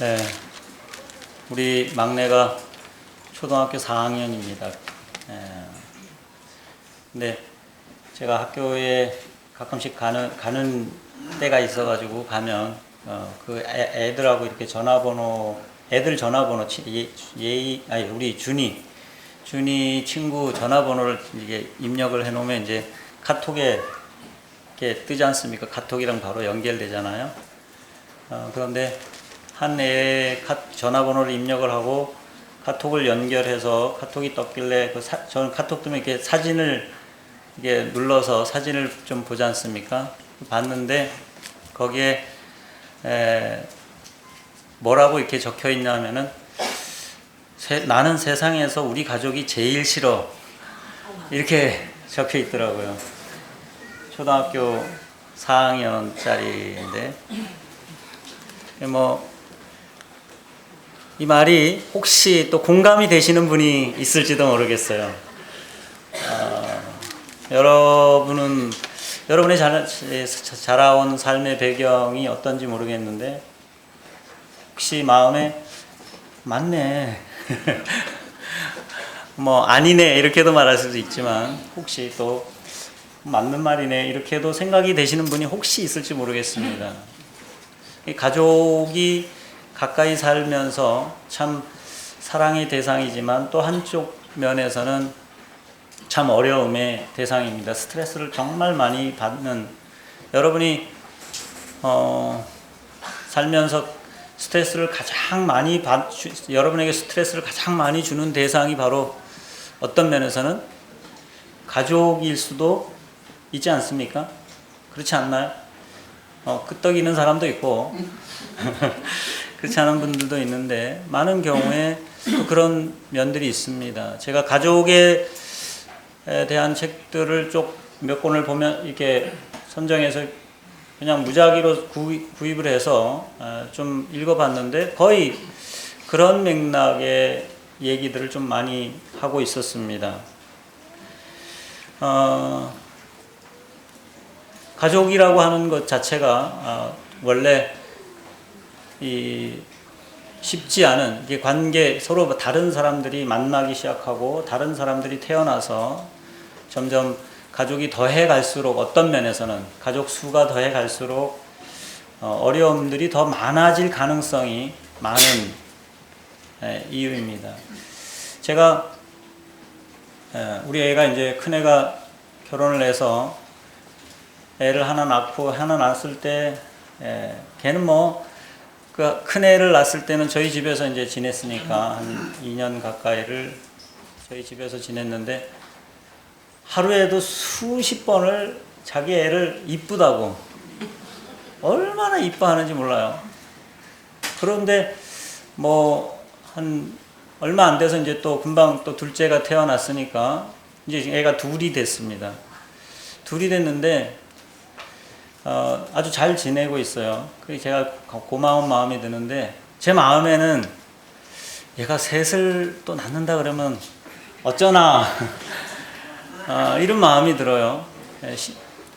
네, 우리 막내가 초등학교 4학년입니다. 근데 제가 학교에 가끔씩 가는 때가 있어가지고 가면 그 애들하고 이렇게 애들 전화번호 우리 준이 친구 전화번호를 이게 입력을 해놓으면 이제 카톡에 이렇게 뜨지 않습니까? 카톡이랑 바로 연결되잖아요. 그런데 한 애의 전화번호를 입력을 하고 카톡을 연결해서 카톡이 떴길래 저는 카톡 뜨면 이렇게 사진을 이게 눌러서 사진을 좀 보지 않습니까? 봤는데 거기에 뭐라고 이렇게 적혀 있냐면은 나는 세상에서 우리 가족이 제일 싫어 이렇게 적혀 있더라고요. 초등학교 4학년짜리인데 이 말이 혹시 또 공감이 되시는 분이 있을지도 모르겠어요. 여러분의 자라온 삶의 배경이 어떤지 모르겠는데 혹시 마음에 맞네 아니네 이렇게도 말할 수도 있지만 혹시 또 맞는 말이네 이렇게도 생각이 되시는 분이 혹시 있을지 모르겠습니다. 가족이 가까이 살면서 참 사랑의 대상이지만 또 한쪽 면에서는 참 어려움의 대상입니다. 스트레스를 정말 많이 받는, 여러분이 살면서 여러분에게 스트레스를 가장 많이 주는 대상이 바로 어떤 면에서는 가족일 수도 있지 않습니까? 그렇지 않나요? 끄떡이는 사람도 있고 그렇지 않은 분들도 있는데 많은 경우에 또 그런 면들이 있습니다. 제가 가족에 대한 책들을 몇 권을 보면 이렇게 선정해서 그냥 무작위로 구입을 해서 좀 읽어봤는데 거의 그런 맥락의 얘기들을 좀 많이 하고 있었습니다. 가족이라고 하는 것 자체가 원래 쉽지 않은 관계, 서로 다른 사람들이 만나기 시작하고 다른 사람들이 태어나서 점점 가족이 더해 갈수록 어떤 면에서는 가족 수가 더해 갈수록 어려움들이 더 많아질 가능성이 많은 이유입니다. 제가 우리 애가 이제 큰애가 결혼을 해서 애를 하나 낳고 하나 낳았을 때 걔는 그 큰애를 낳았을 때는 저희 집에서 이제 지냈으니까 한 2년 가까이를 저희 집에서 지냈는데 하루에도 수십 번을 자기 애를 이쁘다고 얼마나 이뻐하는지 몰라요. 그런데 한 얼마 안 돼서 이제 또 금방 또 둘째가 태어났으니까 이제 애가 둘이 됐습니다. 둘이 됐는데 아주 잘 지내고 있어요. 그래서 제가 고마운 마음이 드는데 제 마음에는 얘가 셋을 또 낳는다 그러면 어쩌나 이런 마음이 들어요.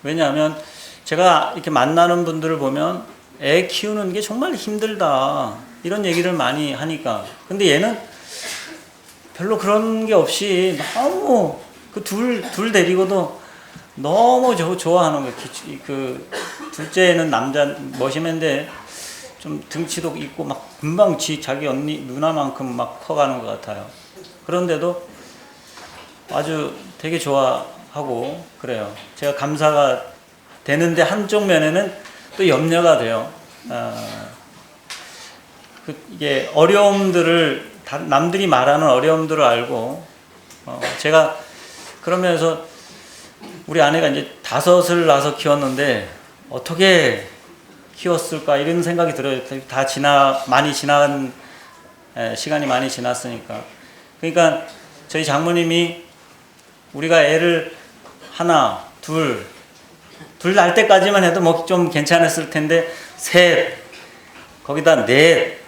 왜냐하면 제가 이렇게 만나는 분들을 보면 애 키우는 게 정말 힘들다 이런 얘기를 많이 하니까 근데 얘는 별로 그런 게 없이 너무 그 둘 데리고도 너무 좋아하는 거예요. 그 둘째는 머시맨데 좀 등치도 있고 막 금방 자기 언니 누나만큼 막 커가는 것 같아요. 그런데도 아주 되게 좋아하고 그래요. 제가 감사가 되는데 한쪽 면에는 또 염려가 돼요. 이게 어려움들을 남들이 말하는 어려움들을 알고 제가 그러면서 우리 아내가 이제 5을 낳아서 키웠는데 어떻게 키웠을까 이런 생각이 들어요. 다 많이 지난 시간이 많이 지났으니까. 그러니까 저희 장모님이 우리가 애를 하나, 둘 낳을 때까지만 해도 좀 괜찮았을 텐데 셋, 거기다 넷,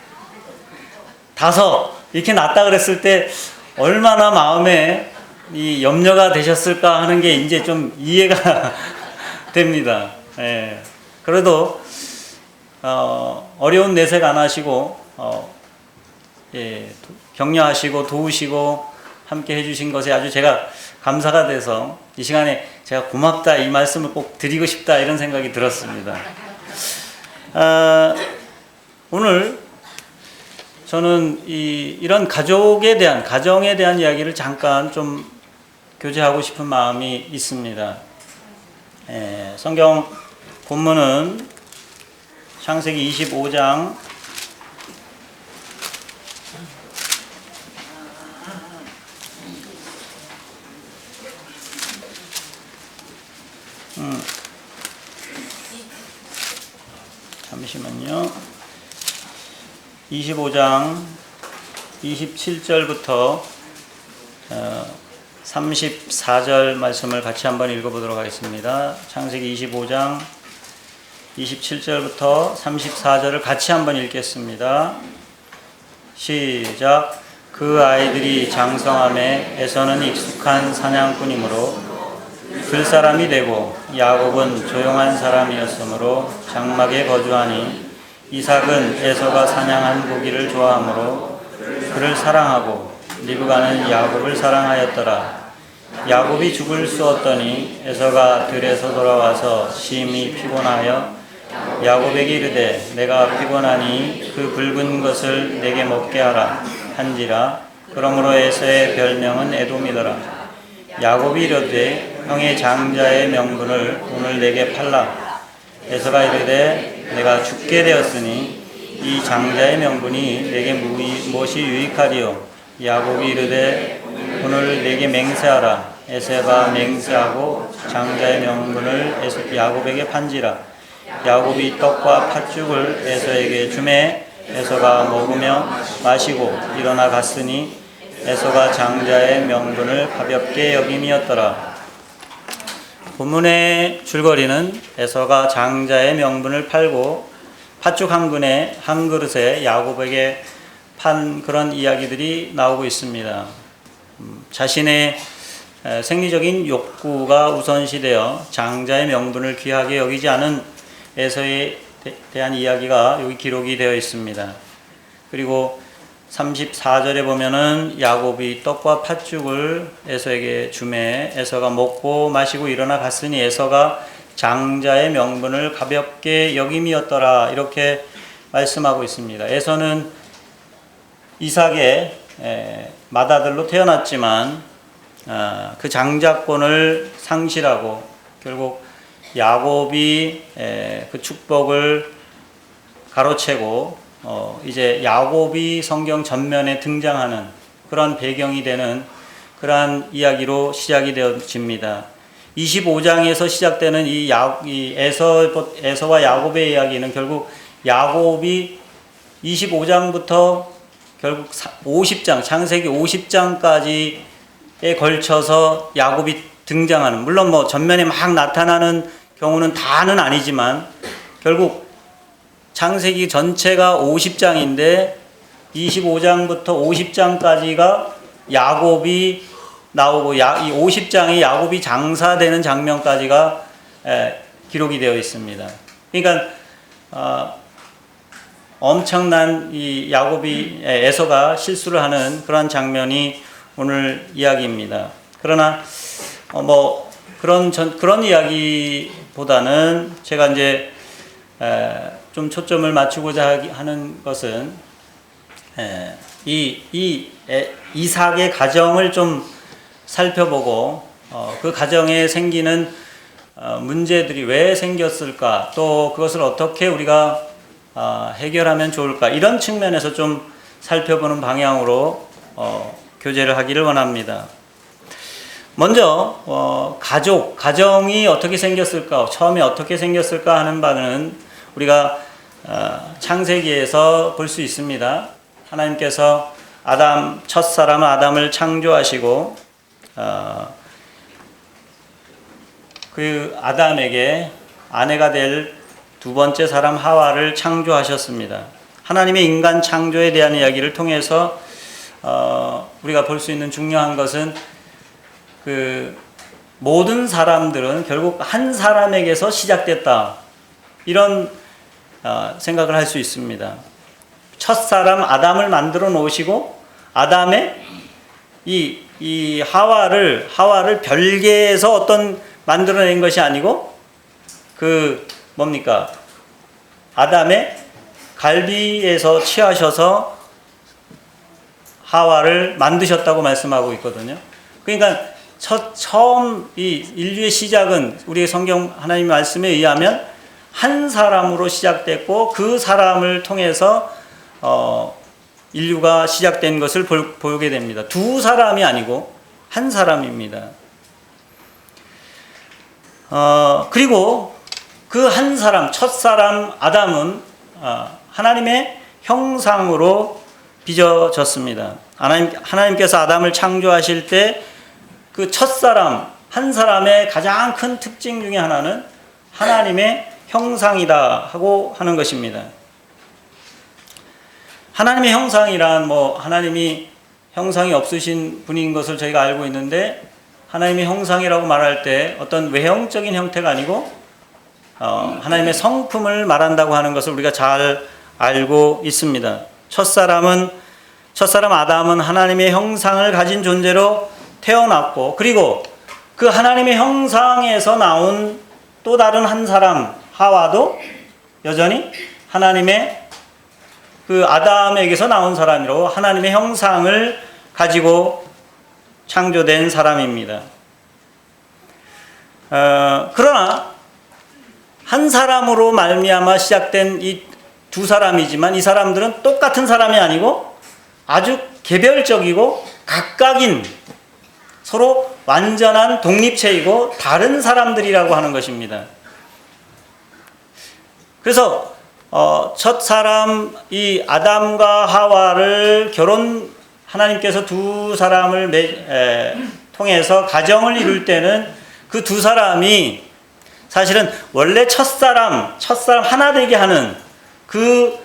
5 이렇게 낳았다 그랬을 때 얼마나 마음에 이 염려가 되셨을까 하는 게 이제 좀 이해가 됩니다. 그래도 어려운 내색 안 하시고 격려하시고 도우시고 함께 해주신 것에 아주 제가 감사가 돼서 이 시간에 제가 고맙다 이 말씀을 꼭 드리고 싶다 이런 생각이 들었습니다. 오늘 저는 이런 가정에 대한 이야기를 잠깐 좀 교제하고 싶은 마음이 있습니다. 성경 본문은 창세기 25장 25장 27절부터 34절 말씀을 같이 한번 읽어보도록 하겠습니다. 창세기 25장 27절부터 34절을 같이 한번 읽겠습니다. 시작. 그 아이들이 장성함에 에서는 익숙한 사냥꾼이므로 들사람이 되고 야곱은 조용한 사람이었으므로 장막에 거주하니 이삭은 에서가 사냥한 고기를 좋아하므로 그를 사랑하고 리브가는 야곱을 사랑하였더라. 야곱이 죽을 쑤었더니 에서가 들에서 돌아와서 심히 피곤하여 야곱에게 이르되 내가 피곤하니 그 붉은 것을 내게 먹게 하라 한지라. 그러므로 에서의 별명은 에돔이더라. 야곱이 이르되 형의 장자의 명분을 오늘 내게 팔라. 에서가 이르되 내가 죽게 되었으니 이 장자의 명분이 내게 무엇이 유익하리요. 야곱이 이르되 오늘 내게 맹세하라. 에서가 맹세하고 장자의 명분을 야곱에게 판지라. 야곱이 떡과 팥죽을 에서에게 주매 에서가 먹으며 마시고 일어나 갔으니 에서가 장자의 명분을 가볍게 여김이었더라. 본문의 줄거리는 에서가 장자의 명분을 팔고 팥죽 한 그릇에 야곱에게 판 그런 이야기들이 나오고 있습니다. 자신의 생리적인 욕구가 우선시되어 장자의 명분을 귀하게 여기지 않은 에서에 대한 이야기가 여기 기록이 되어 있습니다. 그리고 34절에 보면은 야곱이 떡과 팥죽을 에서에게 주매 에서가 먹고 마시고 일어나 갔으니 에서가 장자의 명분을 가볍게 여김이었더라 이렇게 말씀하고 있습니다. 에서는 이삭의 맏아들로 태어났지만 그 장자권을 상실하고 결국 야곱이 그 축복을 가로채고 이제 야곱이 성경 전면에 등장하는 그런 배경이 되는 그러한 이야기로 시작이 되어집니다. 25장에서 시작되는 이 에서와 야곱의 이야기는 결국 야곱이 25장부터 결국 50장, 창세기 50장까지에 걸쳐서 야곱이 등장하는, 물론 뭐 전면에 막 나타나는 경우는 다는 아니지만 결국 창세기 전체가 50장인데 25장부터 50장까지가 야곱이 나오고 이 50장이 야곱이 장사되는 장면까지가 기록이 되어 있습니다. 그러니까 엄청난 이 야곱이 에서가 실수를 하는 그런 장면이 오늘 이야기입니다. 그러나 뭐 그런 이야기보다는 제가 이제 좀 초점을 맞추고자 하는 것은 이삭의 가정을 좀 살펴보고 그 가정에 생기는 문제들이 왜 생겼을까, 또 그것을 어떻게 우리가 해결하면 좋을까, 이런 측면에서 좀 살펴보는 방향으로 교제를 하기를 원합니다. 먼저 가정이 어떻게 생겼을까, 처음에 어떻게 생겼을까 하는 바는 우리가 창세기에서 볼 수 있습니다. 하나님께서 첫사람 아담을 창조하시고 그 아담에게 아내가 될 두 번째 사람 하와를 창조하셨습니다. 하나님의 인간 창조에 대한 이야기를 통해서 우리가 볼 수 있는 중요한 것은 그 모든 사람들은 결국 한 사람에게서 시작됐다, 이런 생각을 할 수 있습니다. 첫사람 아담을 만들어 놓으시고 아담의 이 하와를 별개에서 어떤 만들어낸 것이 아니고 그 뭡니까? 아담의 갈비에서 취하셔서 하와를 만드셨다고 말씀하고 있거든요. 그러니까 처음 이 인류의 시작은 우리 성경 하나님의 말씀에 의하면 한 사람으로 시작됐고 그 사람을 통해서 인류가 시작된 것을 보게 됩니다. 두 사람이 아니고 한 사람입니다. 그리고 그 한 사람, 첫사람 아담은 하나님의 형상으로 빚어졌습니다. 하나님께서 아담을 창조하실 때 그 첫사람, 한 사람의 가장 큰 특징 중에 하나는 하나님의 형상이다 하고 하는 것입니다. 하나님의 형상이란 하나님이 형상이 없으신 분인 것을 저희가 알고 있는데 하나님의 형상이라고 말할 때 어떤 외형적인 형태가 아니고 하나님의 성품을 말한다고 하는 것을 우리가 잘 알고 있습니다. 첫사람 아담은 하나님의 형상을 가진 존재로 태어났고 그리고 그 하나님의 형상에서 나온 또 다른 한 사람 하와도 여전히 하나님의 그 아담에게서 나온 사람이로 하나님의 형상을 가지고 창조된 사람입니다. 그러나 한 사람으로 말미암아 시작된 이 두 사람이지만 이 사람들은 똑같은 사람이 아니고 아주 개별적이고 각각인 서로 완전한 독립체이고 다른 사람들이라고 하는 것입니다. 그래서 첫 사람 이 아담과 하와를 하나님께서 두 사람을 통해서 가정을 이룰 때는 그 두 사람이 사실은 원래 첫사람 하나 되게 하는 그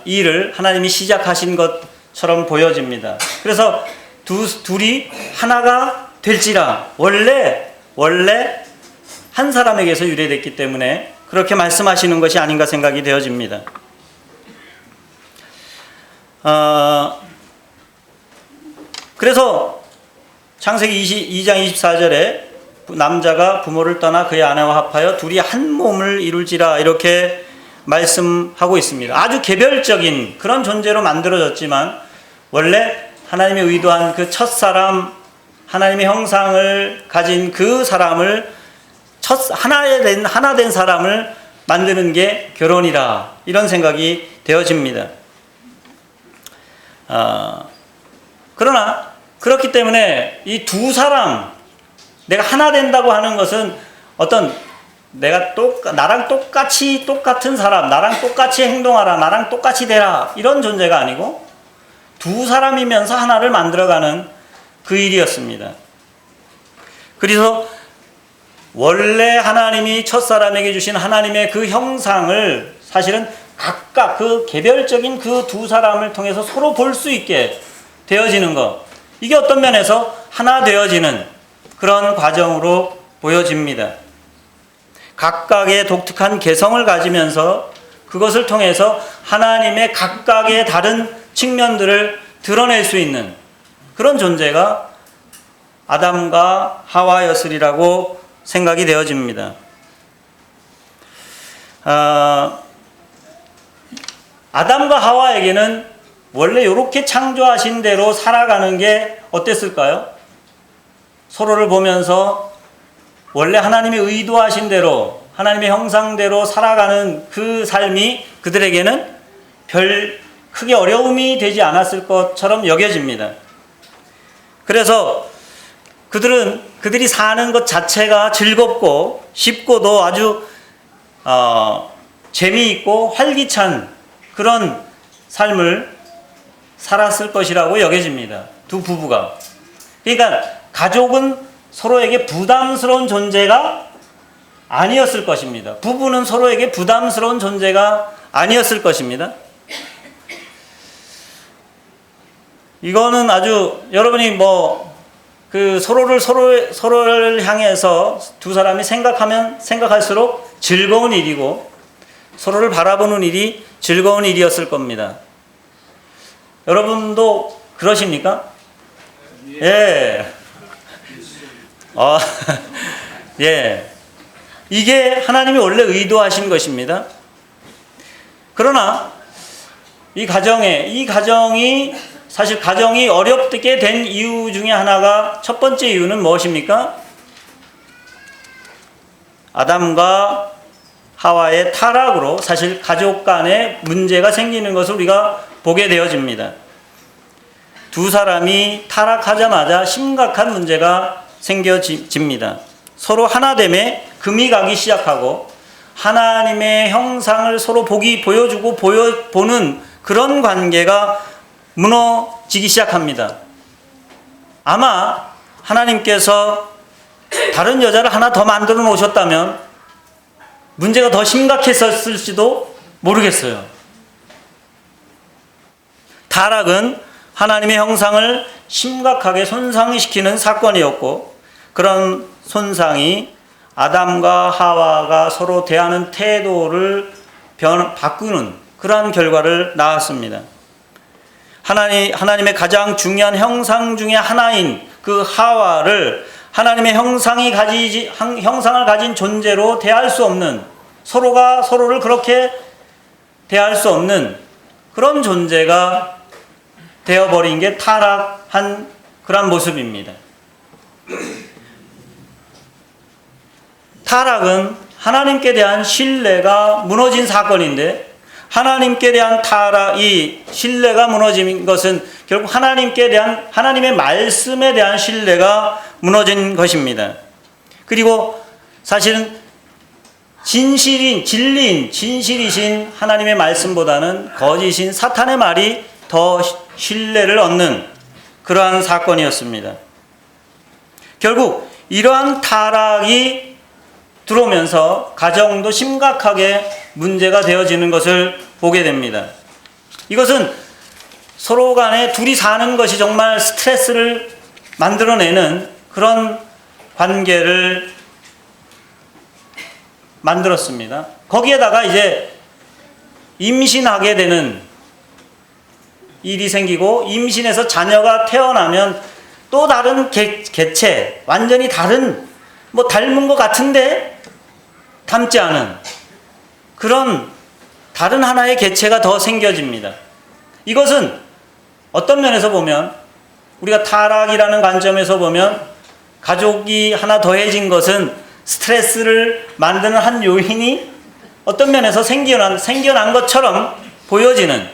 일을 하나님이 시작하신 것처럼 보여집니다. 그래서 둘이 하나가 될지라 원래 한 사람에게서 유래됐기 때문에 그렇게 말씀하시는 것이 아닌가 생각이 되어집니다. 그래서 창세기 2장 24절에 남자가 부모를 떠나 그의 아내와 합하여 둘이 한 몸을 이룰지라 이렇게 말씀하고 있습니다. 아주 개별적인 그런 존재로 만들어졌지만 원래 하나님이 의도한 그 첫사람 하나님의 형상을 가진 그 사람을 하나 된 사람을 만드는 게 결혼이라 이런 생각이 되어집니다. 그러나 그렇기 때문에 이 두 사람 내가 하나 된다고 하는 것은 어떤 나랑 똑같이 똑같은 사람, 나랑 똑같이 행동하라, 나랑 똑같이 되라 이런 존재가 아니고 두 사람이면서 하나를 만들어가는 그 일이었습니다. 그래서 원래 하나님이 첫사람에게 주신 하나님의 그 형상을 사실은 각각 그 개별적인 그 두 사람을 통해서 서로 볼 수 있게 되어지는 것, 이게 어떤 면에서 하나 되어지는 그런 과정으로 보여집니다. 각각의 독특한 개성을 가지면서 그것을 통해서 하나님의 각각의 다른 측면들을 드러낼 수 있는 그런 존재가 아담과 하와였으리라고 생각이 되어집니다. 아담과 하와에게는 원래 이렇게 창조하신 대로 살아가는 게 어땠을까요? 서로를 보면서 원래 하나님이 의도하신 대로 하나님의 형상대로 살아가는 그 삶이 그들에게는 별 크게 어려움이 되지 않았을 것처럼 여겨집니다. 그래서 그들이 사는 것 자체가 즐겁고 쉽고도 아주 재미있고 활기찬 그런 삶을 살았을 것이라고 여겨집니다. 두 부부가. 그러니까 가족은 서로에게 부담스러운 존재가 아니었을 것입니다. 부부는 서로에게 부담스러운 존재가 아니었을 것입니다. 이거는 아주 여러분이 서로를 향해서 두 사람이 생각하면 생각할수록 즐거운 일이고 서로를 바라보는 일이 즐거운 일이었을 겁니다. 여러분도 그러십니까? 예. 예. 이게 하나님이 원래 의도하신 것입니다. 그러나 이 가정이 사실 가정이 어렵게 된 이유 중에 하나가, 첫 번째 이유는 무엇입니까? 아담과 하와의 타락으로 사실 가족 간에 문제가 생기는 것을 우리가 보게 되어집니다. 두 사람이 타락하자마자 심각한 문제가 생겨집니다. 서로 하나됨에 금이 가기 시작하고 하나님의 형상을 서로 보여주고 보는 그런 관계가 무너지기 시작합니다. 아마 하나님께서 다른 여자를 하나 더 만들어 놓으셨다면 문제가 더 심각했을지도 모르겠어요. 타락은 하나님의 형상을 심각하게 손상시키는 사건이었고, 그런 손상이 아담과 하와가 서로 대하는 태도를 바꾸는 그러한 결과를 낳았습니다. 하나님의 가장 중요한 형상 중에 하나인 그 하와를 하나님의 형상을 가진 존재로 대할 수 없는, 서로가 서로를 그렇게 대할 수 없는 그런 존재가 되어버린 게 타락한 그런 모습입니다. 타락은 하나님께 대한 신뢰가 무너진 사건인데, 하나님께 대한 이 신뢰가 무너진 것은 결국 하나님의 말씀에 대한 신뢰가 무너진 것입니다. 그리고 사실은 진실이신 하나님의 말씀보다는 거짓인 사탄의 말이 더 신뢰를 얻는 그러한 사건이었습니다. 결국 이러한 타락이 들어오면서 가정도 심각하게 문제가 되어지는 것을 보게 됩니다. 이것은 서로 간에 둘이 사는 것이 정말 스트레스를 만들어내는 그런 관계를 만들었습니다. 거기에다가 이제 임신하게 되는 일이 생기고, 임신해서 자녀가 태어나면 또 다른 개체, 완전히 다른, 닮은 것 같은데 닮지 않은 그런 다른 하나의 개체가 더 생겨집니다. 이것은 어떤 면에서 보면, 우리가 타락이라는 관점에서 보면 가족이 하나 더해진 것은 스트레스를 만드는 한 요인이 어떤 면에서 생겨난 것처럼 보여지는,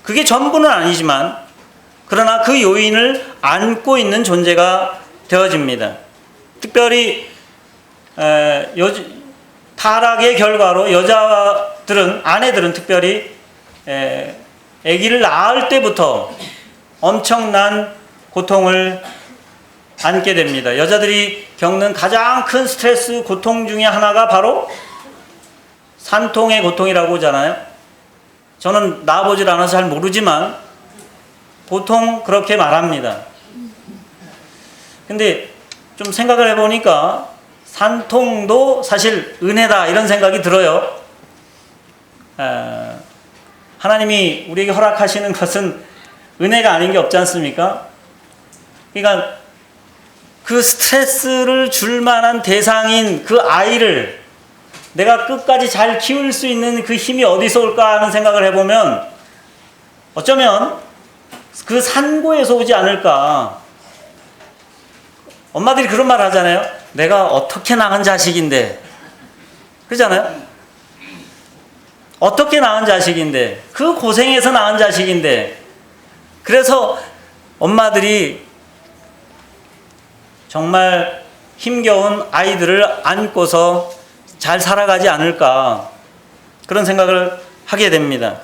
그게 전부는 아니지만 그러나 그 요인을 안고 있는 존재가 되어집니다. 특별히 타락의 결과로 아내들은 특별히 아기를 낳을 때부터 엄청난 고통을 안게 됩니다. 여자들이 겪는 가장 큰 스트레스, 고통 중에 하나가 바로 산통의 고통이라고 하잖아요. 저는 낳아보질 않아서 잘 모르지만 보통 그렇게 말합니다. 근데 좀 생각을 해보니까 산통도 사실 은혜다, 이런 생각이 들어요. 하나님이 우리에게 허락하시는 것은 은혜가 아닌 게 없지 않습니까? 그러니까 그 스트레스를 줄 만한 대상인 그 아이를 내가 끝까지 잘 키울 수 있는 그 힘이 어디서 올까 하는 생각을 해보면, 어쩌면 그 산고에서 오지 않을까. 엄마들이 그런 말 하잖아요. 내가 어떻게 낳은 자식인데. 그러잖아요. 어떻게 낳은 자식인데, 그 고생해서 낳은 자식인데. 그래서 엄마들이 정말 힘겨운 아이들을 안고서 잘 살아가지 않을까, 그런 생각을 하게 됩니다.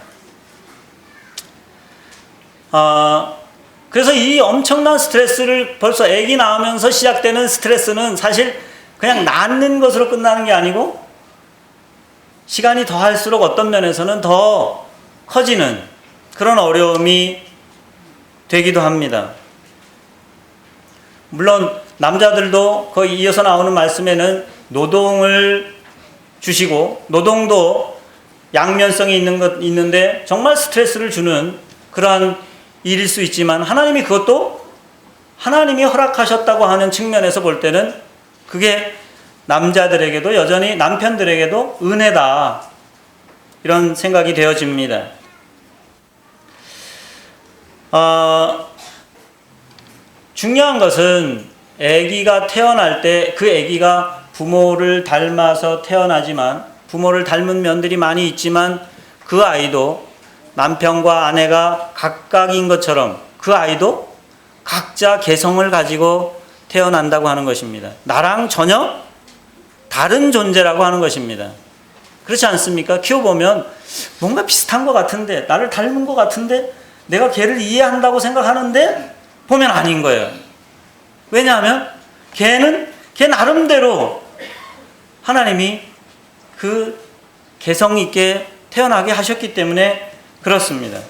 그래서 이 엄청난 스트레스를, 벌써 아기 낳으면서 시작되는 스트레스는 사실 그냥 낳는 것으로 끝나는 게 아니고, 시간이 더 할수록 어떤 면에서는 더 커지는 그런 어려움이 되기도 합니다. 물론 남자들도 거의 이어서 나오는 말씀에는 노동을 주시고 노동도 양면성이 있는데 정말 스트레스를 주는 그러한 일일 수 있지만 하나님이 그것도 하나님이 허락하셨다고 하는 측면에서 볼 때는 그게 남자들에게도 여전히 남편들에게도 은혜다. 이런 생각이 되어집니다. 중요한 것은 아기가 태어날 때 그 아기가 부모를 닮아서 태어나지만 부모를 닮은 면들이 많이 있지만 그 아이도 남편과 아내가 각각인 것처럼 그 아이도 각자 개성을 가지고 태어난다고 하는 것입니다. 나랑 전혀 다른 존재라고 하는 것입니다. 그렇지 않습니까? 키워보면 뭔가 비슷한 것 같은데 나를 닮은 것 같은데 내가 걔를 이해한다고 생각하는데 보면 아닌 거예요. 왜냐하면 걔는 걔 나름대로 하나님이 그 개성 있게 태어나게 하셨기 때문에 그렇습니다.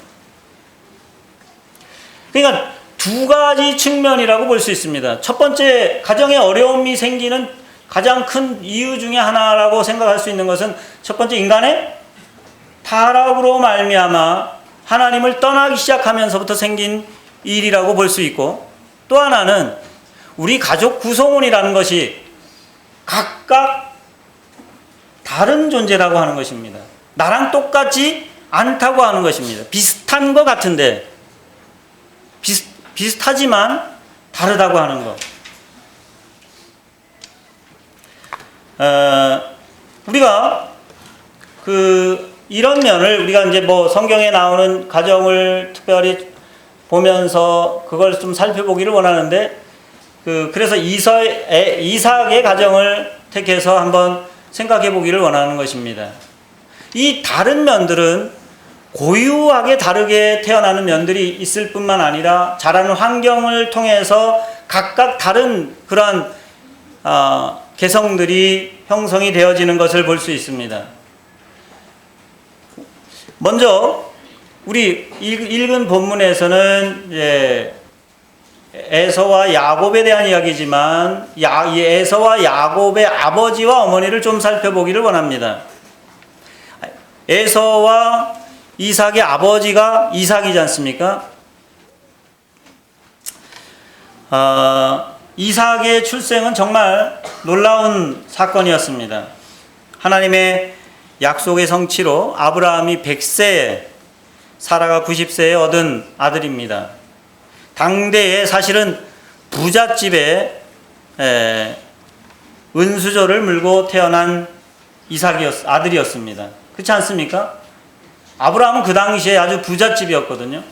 그러니까 두 가지 측면이라고 볼 수 있습니다. 첫 번째, 가정에 어려움이 생기는 가장 큰 이유 중에 하나라고 생각할 수 있는 것은 첫 번째, 인간의 타락으로 말미암아 하나님을 떠나기 시작하면서부터 생긴 일이라고 볼 수 있고, 또 하나는 우리 가족 구성원이라는 것이 각각 다른 존재라고 하는 것입니다. 나랑 똑같지 않다고 하는 것입니다. 비슷한 것 같은데 비슷하지만 다르다고 하는 것. 우리가 이런 면을 우리가 이제 뭐 성경에 나오는 가정을 특별히 보면서 그걸 좀 살펴보기를 원하는데, 그래서 이삭의 가정을 택해서 한번 생각해 보기를 원하는 것입니다. 이 다른 면들은 고유하게 다르게 태어나는 면들이 있을 뿐만 아니라 자라는 환경을 통해서 각각 다른 그러한 개성들이 형성이 되어지는 것을 볼 수 있습니다. 먼저 우리 읽은 본문에서는 에서와 야곱에 대한 이야기지만 에서와 야곱의 아버지와 어머니를 좀 살펴보기를 원합니다. 에서와 이삭의 아버지가 이삭이지 않습니까? 이삭의 출생은 정말 놀라운 사건이었습니다. 하나님의 약속의 성취로 아브라함이 100세에 사라가 90세에 얻은 아들입니다. 당대에 사실은 부잣집에 은수저를 물고 태어난 아들이었습니다. 그렇지 않습니까? 아브라함은 그 당시에 아주 부잣집이었거든요.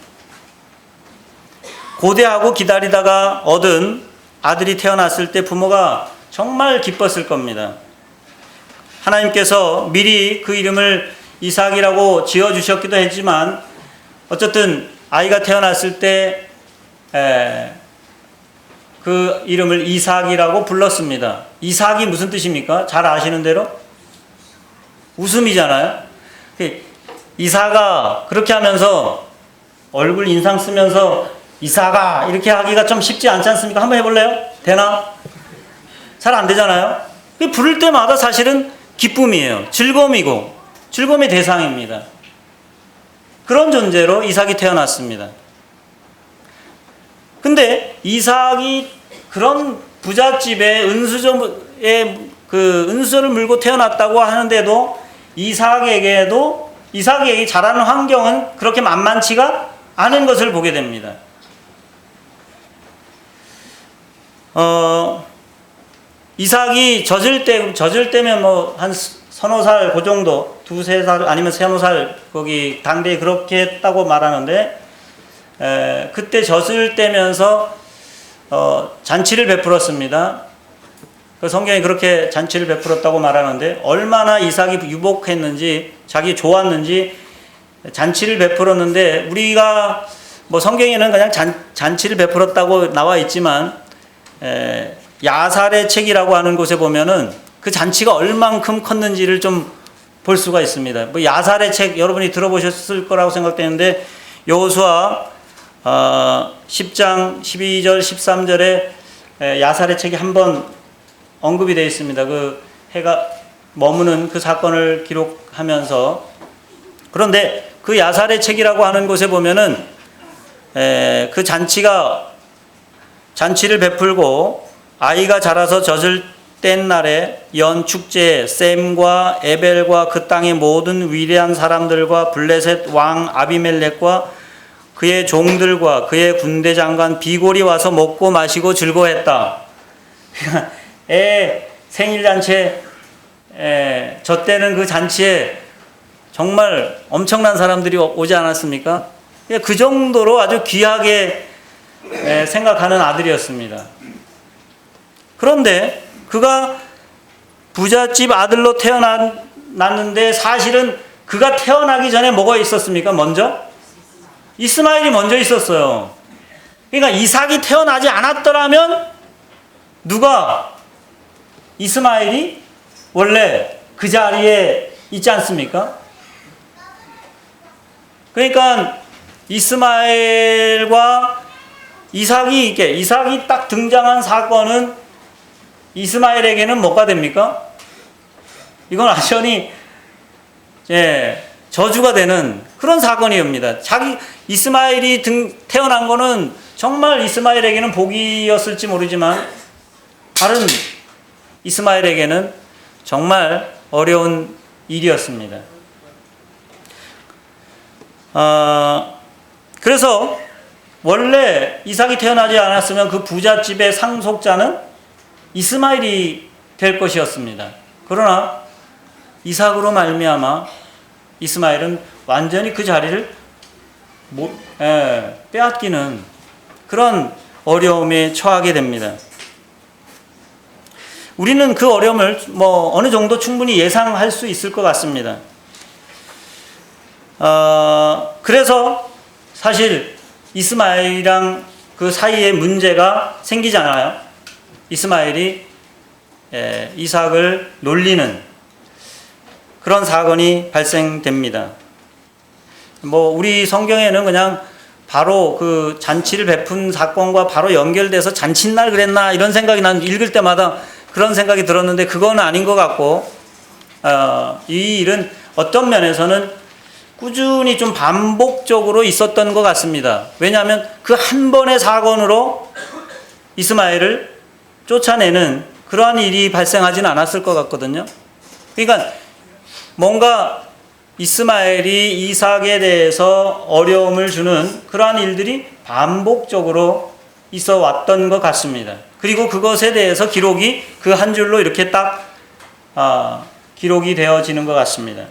고대하고 기다리다가 얻은 아들이 태어났을 때 부모가 정말 기뻤을 겁니다. 하나님께서 미리 그 이름을 이삭이라고 지어주셨기도 했지만 어쨌든 아이가 태어났을 때 그 이름을 이삭이라고 불렀습니다. 이삭이 무슨 뜻입니까? 잘 아시는 대로 웃음이잖아요. 이삭아 그렇게 하면서 얼굴 인상 쓰면서 이삭아 이렇게 하기가 좀 쉽지 않지 않습니까? 한번 해볼래요? 되나? 잘 안 되잖아요. 부를 때마다 사실은 기쁨이에요. 즐거움이고 즐거움의 대상입니다. 그런 존재로 이삭이 태어났습니다. 근데 이삭이 그런 부잣집에 은수저를 물고 태어났다고 하는데도 이삭에게 자라는 환경은 그렇게 만만치가 않은 것을 보게 됩니다. 이삭이 젖을 때면 뭐 한 서너 살 그 정도, 두세 살 아니면 서너 살 거기 당대에 그렇게 했다고 말하는데, 그때 젖을 떼면서 잔치를 베풀었습니다. 그 성경에 그렇게 잔치를 베풀었다고 말하는데 얼마나 이삭이 유복했는지 자기 좋았는지 잔치를 베풀었는데, 우리가 뭐 성경에는 그냥 잔치를 베풀었다고 나와 있지만 야살의 책이라고 하는 곳에 보면은 그 잔치가 얼만큼 컸는지를 좀 볼 수가 있습니다. 뭐 야살의 책 여러분이 들어보셨을 거라고 생각되는데 여호수아 10장 12절 13절에 야살의 책이 한번 언급이 되어 있습니다. 그 해가 머무는 그 사건을 기록하면서, 그런데 그 야살의 책이라고 하는 곳에 보면은 그 잔치를 베풀고 아이가 자라서 젖을 뗀 날에 연 축제에 셈과 에벨과 그 땅의 모든 위대한 사람들과 블레셋 왕 아비멜렉과 그의 종들과 그의 군대 장관 비골이 와서 먹고 마시고 즐거워했다. 애 생일잔치에 저 때는 그 잔치에 정말 엄청난 사람들이 오지 않았습니까? 그 정도로 아주 귀하게 생각하는 아들이었습니다. 그런데 그가 부잣집 아들로 태어났는데 사실은 그가 태어나기 전에 뭐가 있었습니까? 먼저? 이스마엘이 먼저 있었어요. 그러니까 이삭이 태어나지 않았더라면 누가 이스마엘이 원래 그 자리에 있지 않습니까? 그러니까 이스마엘과 이삭이 딱 등장한 사건은 이스마엘에게는 뭐가 됩니까? 이건 완전히 저주가 되는 그런 사건이옵니다. 이스마엘이 태어난 거는 정말 이스마엘에게는 복이었을지 모르지만 다른 이스마엘에게는 정말 어려운 일이었습니다. 그래서 원래 이삭이 태어나지 않았으면 그 부잣집의 상속자는 이스마엘이 될 것이었습니다. 그러나 이삭으로 말미암아 이스마엘은 완전히 그 자리를 빼앗기는 그런 어려움에 처하게 됩니다. 우리는 그 어려움을 어느 정도 충분히 예상할 수 있을 것 같습니다. 그래서 사실 이스마엘이랑 그 사이에 문제가 생기잖아요. 이스마엘이 이삭을 놀리는 그런 사건이 발생됩니다. 우리 성경에는 그냥 바로 그 잔치를 베푼 사건과 바로 연결돼서 잔칫날 그랬나 이런 생각이 난 읽을 때마다 그런 생각이 들었는데 그건 아닌 것 같고, 이 일은 어떤 면에서는 꾸준히 좀 반복적으로 있었던 것 같습니다. 왜냐하면 그 한 번의 사건으로 이스마엘을 쫓아내는 그러한 일이 발생하지는 않았을 것 같거든요. 그러니까 뭔가 이스마엘이 이삭에 대해서 어려움을 주는 그러한 일들이 반복적으로 있어 왔던 것 같습니다. 그리고 그것에 대해서 기록이 그 한 줄로 이렇게 딱 기록이 되어지는 것 같습니다.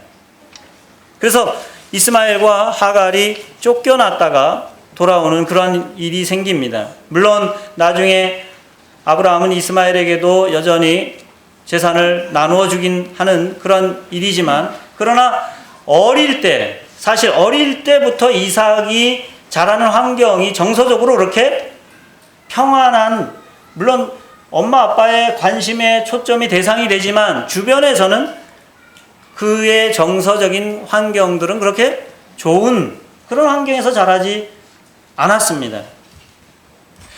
그래서 이스마엘과 하갈이 쫓겨났다가 돌아오는 그런 일이 생깁니다. 물론 나중에 아브라함은 이스마엘에게도 여전히 재산을 나누어 주긴 하는 그런 일이지만, 그러나 사실 어릴 때부터 이삭이 자라는 환경이 정서적으로 그렇게 평안한, 물론 엄마 아빠의 관심의 초점이 대상이 되지만 주변에서는 그의 정서적인 환경들은 그렇게 좋은 그런 환경에서 자라지 않았습니다.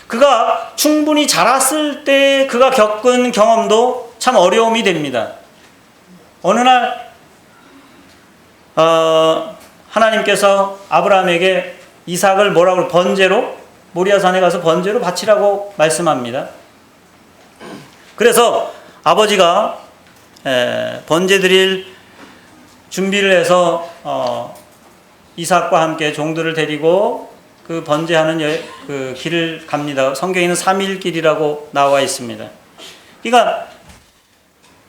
그가 충분히 자랐을 때 그가 겪은 경험도 참 어려움이 됩니다. 어느 날 하나님께서 아브라함에게 이삭을 번제로, 모리아산에 가서 번제로 바치라고 말씀합니다. 그래서 아버지가 번제 드릴 준비를 해서 이삭과 함께 종들을 데리고 그 번제하는 그 길을 갑니다. 성경에는 3일 길이라고 나와 있습니다. 그러니까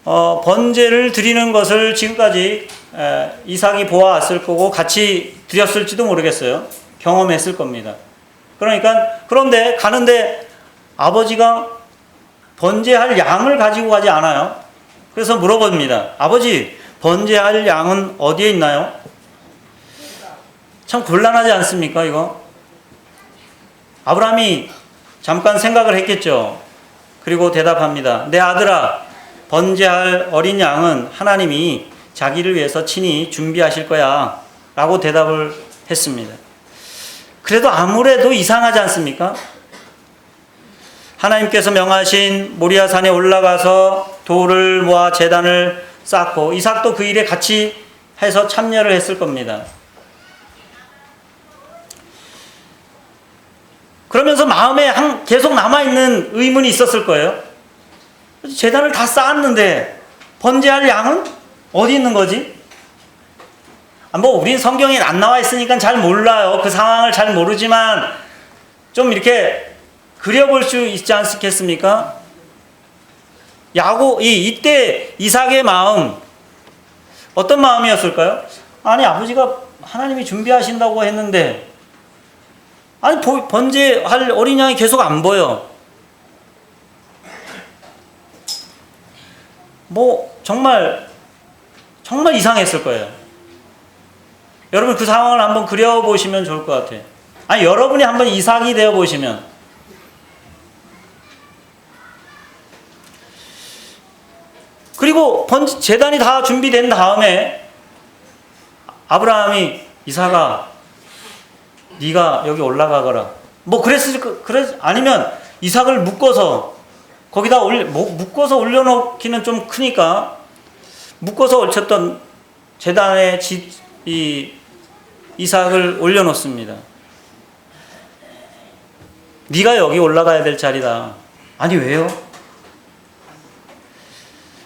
번제를 드리는 것을 지금까지 이삭이 보아왔을 거고 같이 드렸을지도 모르겠어요. 경험했을 겁니다. 그런데 가는데 아버지가 번제할 양을 가지고 가지 않아요. 그래서 물어봅니다. 아버지, 번제할 양은 어디에 있나요? 참 곤란하지 않습니까, 이거? 아브라함이 잠깐 생각을 했겠죠. 그리고 대답합니다. 내 아들아, 번제할 어린 양은 하나님이 자기를 위해서 친히 준비하실 거야 라고 대답을 했습니다. 그래도 아무래도 이상하지 않습니까? 하나님께서 명하신 모리아산에 올라가서 돌을 모아 제단을 쌓고 이삭도 그 일에 같이 해서 참여를 했을 겁니다. 그러면서 마음에 계속 남아있는 의문이 있었을 거예요. 제단을 다 쌓았는데 번제할 양은 어디 있는 거지? 뭐 우린 성경에 안 나와 있으니까 잘 몰라요. 그 상황을 잘 모르지만 좀 이렇게 그려볼 수 있지 않겠습니까? 이때 이삭의 마음 어떤 마음이었을까요? 아니 아버지가 하나님이 준비하신다고 했는데 아니 번제할 어린 양이 계속 안 보여. 뭐 정말 이상했을 거예요. 여러분 그 상황을 한번 그려보시면 좋을 것 같아요. 아니 여러분이 한번 이삭이 되어 보시면 그리고 제단이 다 준비된 다음에 아브라함이 이삭아 네가 여기 올라가거라 뭐 아니면 이삭을 묶어서 거기다 묶어서 올려놓기는 좀 크니까 묶어서 얹혔던 제단에 이삭을 올려놓습니다. 네가 여기 올라가야 될 자리다. 아니 왜요?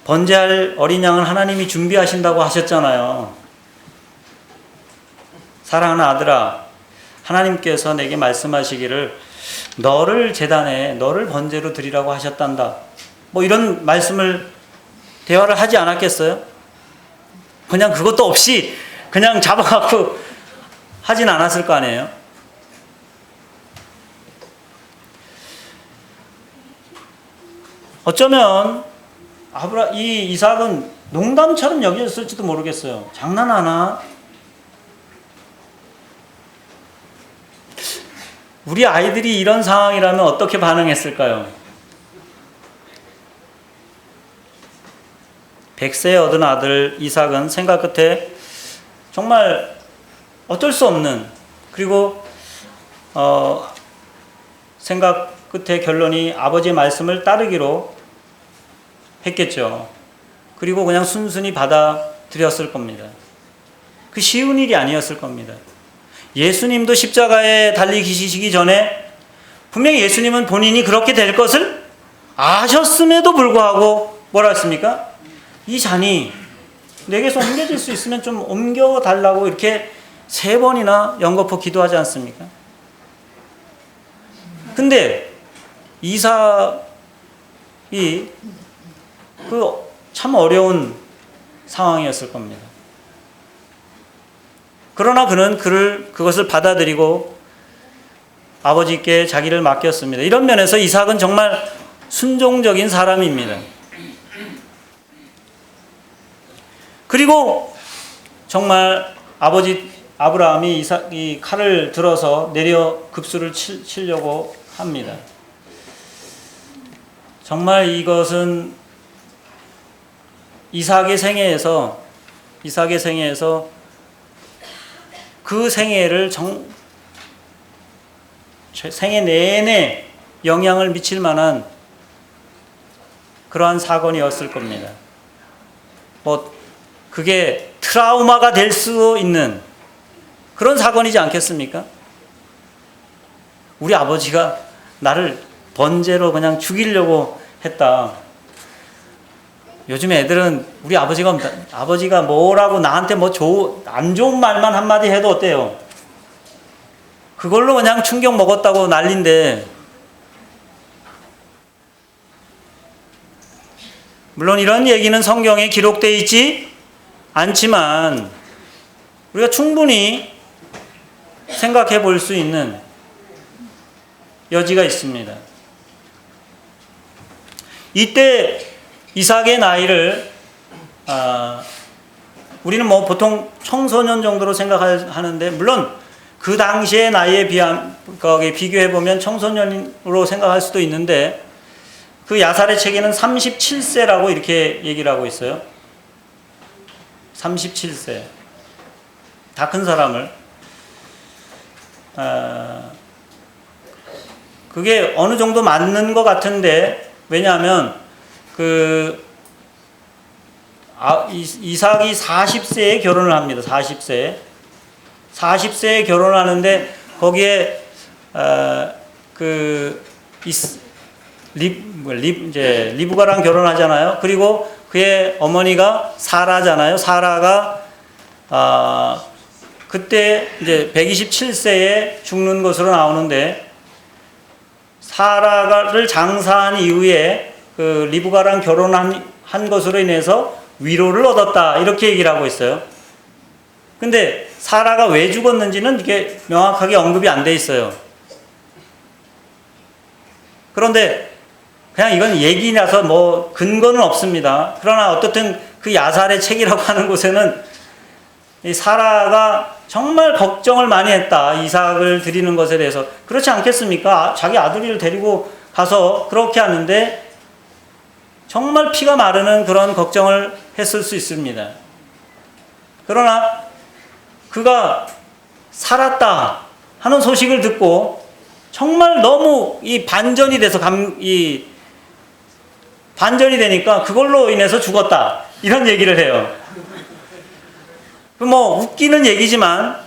번제할 어린 양은 하나님이 준비하신다고 하셨잖아요. 사랑하는 아들아, 하나님께서 내게 말씀하시기를 너를 번제로 드리라고 하셨단다. 뭐 이런 대화를 하지 않았겠어요? 그냥 그것도 없이 그냥 잡아갖고 하진 않았을 거 아니에요? 어쩌면 이삭은 농담처럼 여겼을지도 모르겠어요. 장난하나? 우리 아이들이 이런 상황이라면 어떻게 반응했을까요? 100세 얻은 아들 이삭은 생각 끝에 정말 어쩔 수 없는 그리고 생각 끝에 결론이 아버지의 말씀을 따르기로 했겠죠. 그리고 그냥 순순히 받아들였을 겁니다. 그 쉬운 일이 아니었을 겁니다. 예수님도 십자가에 달리시기 전에 분명히 예수님은 본인이 그렇게 될 것을 아셨음에도 불구하고 뭐라 했습니까? 이 잔이 내게서 옮겨질 수 있으면 좀 옮겨달라고 이렇게 3번이나 연거푸 기도하지 않습니까? 근데 이삭이 참 어려운 상황이었을 겁니다. 그러나 그는 그것을 받아들이고 아버지께 자기를 맡겼습니다. 이런 면에서 이삭은 정말 순종적인 사람입니다. 그리고 정말 아브라함이 이 칼을 들어서 내려 급수를 치려고 합니다. 정말 이것은 이삭의 생애에서 그 생애를 생애 내내 영향을 미칠 만한 그러한 사건이었을 겁니다. 그게 트라우마가 될 수 있는 그런 사건이지 않겠습니까? 우리 아버지가 나를 번제로 그냥 죽이려고 했다. 요즘 애들은 우리 아버지가 뭐라고 나한테 안 좋은 말만 한마디 해도 어때요? 그걸로 그냥 충격 먹었다고 난린데, 물론 이런 얘기는 성경에 기록되어 있지 않지만 우리가 충분히 생각해 볼 수 있는 여지가 있습니다. 이때 이삭의 나이를 우리는 보통 청소년 정도로 생각하는데, 물론 그 당시의 나이에 비교해 보면 청소년으로 생각할 수도 있는데, 그 야살의 책에는 37세라고 이렇게 얘기를 하고 있어요. 37세. 다 큰 사람을. 그게 어느 정도 맞는 것 같은데, 왜냐하면 이삭이 40세에 결혼을 합니다. 40세에 결혼을 하는데 거기에 이제 리브가랑 결혼하잖아요. 그리고 그의 어머니가 사라잖아요. 사라가 그때 이제 127세에 죽는 것으로 나오는데, 사라를 장사한 이후에 그 리브가랑 결혼한 것으로 인해서 위로를 얻었다, 이렇게 얘기를 하고 있어요. 근데 사라가 왜 죽었는지는 이게 명확하게 언급이 안 돼 있어요. 그런데 그냥 이건 얘기라서 뭐 근거는 없습니다. 그러나 어떻든 그 야살의 책이라고 하는 곳에는 이 사라가 정말 걱정을 많이 했다, 이삭을 드리는 것에 대해서. 그렇지 않겠습니까? 자기 아들을 데리고 가서 그렇게 하는데 정말 피가 마르는 그런 걱정을 했을 수 있습니다. 그러나 그가 살았다 하는 소식을 듣고 정말 너무 이 반전이 돼서 반전이 되니까 그걸로 인해서 죽었다, 이런 얘기를 해요. 뭐 웃기는 얘기지만,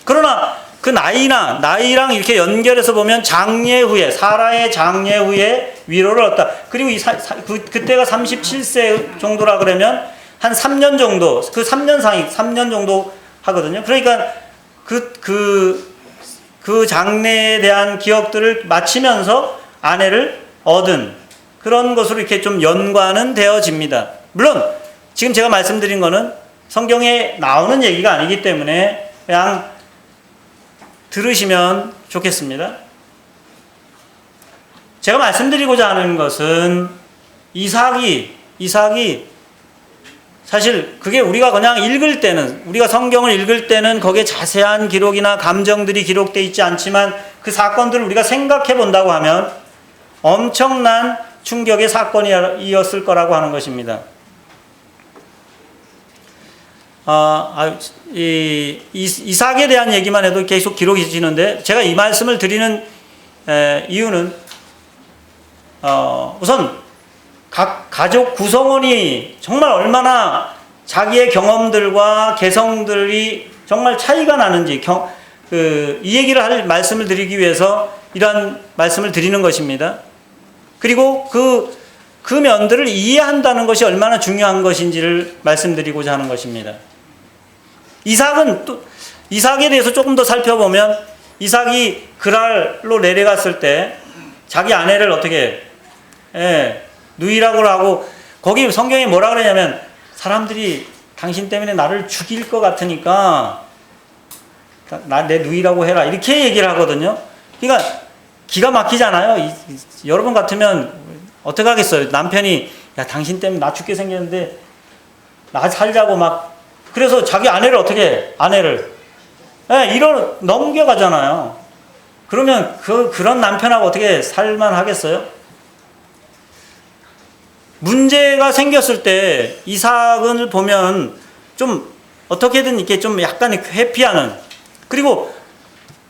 그러나 그 나이랑 이렇게 연결해서 보면 장례 후에, 사라의 장례 후에 위로를 얻었다. 그리고 그때가 37세 정도라 그러면 한 3년 정도, 그 3년 정도 하거든요. 그러니까 그 장례에 대한 기억들을 마치면서 아내를 얻은 그런 것으로 이렇게 좀 연관은 되어집니다. 물론 지금 제가 말씀드린 거는 성경에 나오는 얘기가 아니기 때문에 그냥 들으시면 좋겠습니다. 제가 말씀드리고자 하는 것은 이삭이 사실 그게 우리가 그냥 읽을 때는, 우리가 성경을 읽을 때는 거기에 자세한 기록이나 감정들이 기록되어 있지 않지만 그 사건들을 우리가 생각해 본다고 하면 엄청난 충격의 사건이었을 거라고 하는 것입니다. 이삭에 대한 얘기만 해도 계속 기록이 지는데, 제가 이 말씀을 드리는 이유는 우선 각 가족 구성원이 정말 얼마나 자기의 경험들과 개성들이 정말 차이가 나는지 이 얘기를 할 말씀을 드리기 위해서 이러한 말씀을 드리는 것입니다. 그리고 그 면들을 이해한다는 것이 얼마나 중요한 것인지를 말씀드리고자 하는 것입니다. 이삭에 대해서 조금 더 살펴보면, 이삭이 그랄로 내려갔을 때 자기 아내를 어떻게 누이라고 하고, 거기 성경에 뭐라 그러냐면 사람들이 당신 때문에 나를 죽일 것 같으니까 내 누이라고 해라, 이렇게 얘기를 하거든요. 그러니까 기가 막히잖아요. 여러분 같으면 어떻게 하겠어요? 남편이 야, 당신 때문에 나 죽게 생겼는데 나 살자고 막, 그래서 자기 아내를 어떻게 해? 아내를 넘겨가잖아요. 그러면 그런 남편하고 어떻게 살만 하겠어요? 문제가 생겼을 때 이삭을 보면 좀 어떻게든 이렇게 좀 약간 회피하는, 그리고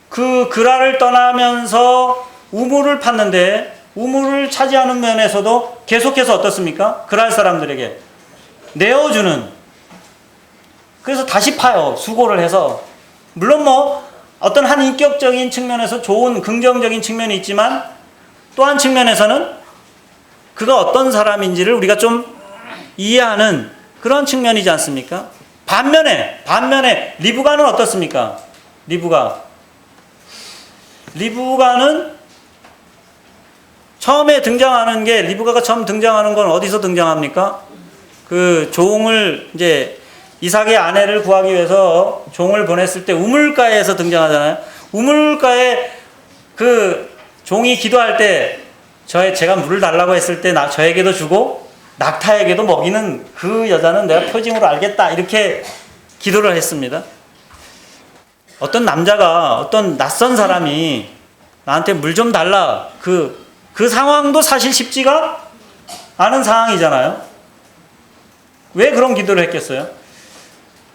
그 그랄을 떠나면서 우물을 팠는데 우물을 차지하는 면에서도 계속해서 어떻습니까? 그랄 사람들에게 내어주는, 그래서 다시 파요. 수고를 해서. 물론 뭐 어떤 한 인격적인 측면에서 좋은 긍정적인 측면이 있지만 또 한 측면에서는 그가 어떤 사람인지를 우리가 좀 이해하는 그런 측면이지 않습니까? 반면에 리브가는 어떻습니까? 리브가는 처음에 등장하는 게, 리브가가 처음 등장하는 건 어디서 등장합니까? 그 종을, 이제 이삭의 아내를 구하기 위해서 종을 보냈을 때 우물가에서 등장하잖아요. 우물가에 그 종이 기도할 때 제가 물을 달라고 했을 때 저에게도 주고 낙타에게도 먹이는 그 여자는 내가 표징으로 알겠다, 이렇게 기도를 했습니다. 어떤 남자가, 어떤 낯선 사람이 나한테 물 좀 달라, 그 상황도 사실 쉽지가 않은 상황이잖아요. 왜 그런 기도를 했겠어요?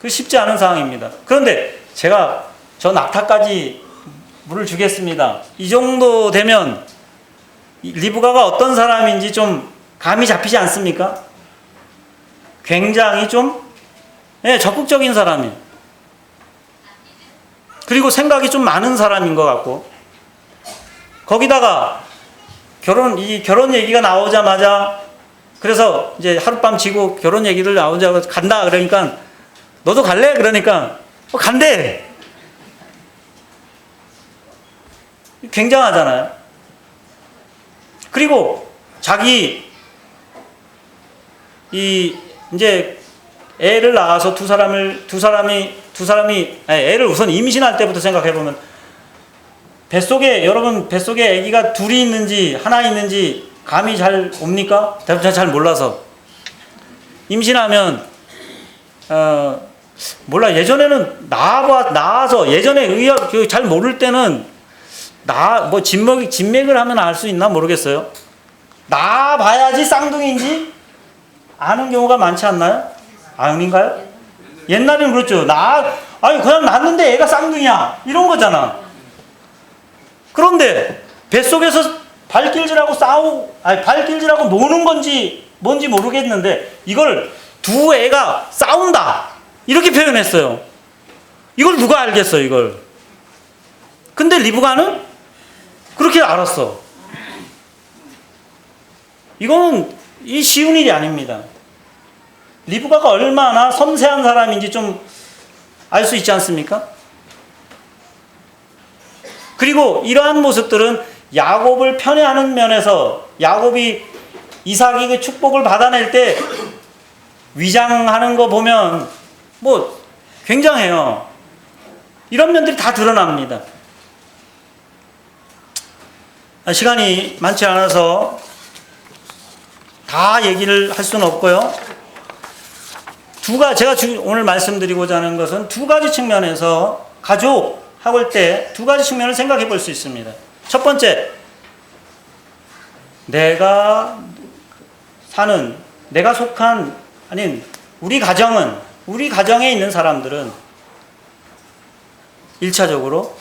그 쉽지 않은 상황입니다. 그런데 제가 저 낙타까지 물을 주겠습니다, 이 정도 되면 리브가가 어떤 사람인지 좀 감이 잡히지 않습니까? 굉장히 좀 적극적인 사람이에요. 그리고 생각이 좀 많은 사람인 것 같고, 거기다가 결혼 얘기가 나오자마자, 그래서 이제 하룻밤 지고 결혼 얘기를 나오자마자 간다 그러니까 너도 갈래? 그러니까 간대. 굉장하잖아요. 그리고 자기 이제 애를 낳아서 두 사람이 애를 우선 임신할 때부터 생각해 보면, 여러분 뱃속에 아기가 둘이 있는지 하나 있는지 감이 잘 옵니까? 대부분 잘 몰라서. 임신하면 몰라. 예전에는 낳아서 예전에 의학 잘 모를 때는 진맥을 하면 알 수 있나 모르겠어요. 낳아봐야지 쌍둥이인지 아는 경우가 많지 않나요? 아닌가요? 옛날에는 그렇죠. 아니 그냥 낳았는데 애가 쌍둥이야 이런 거잖아. 그런데 뱃속에서 발길질하고 노는 건지 뭔지 모르겠는데, 이걸 두 애가 싸운다 이렇게 표현했어요. 이걸 누가 알겠어, 이걸. 근데 리브가는 그렇게 알았어. 이거는 쉬운 일이 아닙니다. 리브가가 얼마나 섬세한 사람인지 좀 알 수 있지 않습니까? 그리고 이러한 모습들은 야곱을 편애하는 면에서, 야곱이 이삭에게 축복을 받아낼 때 위장하는 거 보면 굉장해요. 이런 면들이 다 드러납니다. 시간이 많지 않아서 다 얘기를 할 수는 없고요. 제가 오늘 말씀드리고자 하는 것은 두 가지 측면에서 가족하고 할 때 두 가지 측면을 생각해 볼 수 있습니다. 첫 번째, 내가 속한, 우리 가정에 있는 사람들은 1차적으로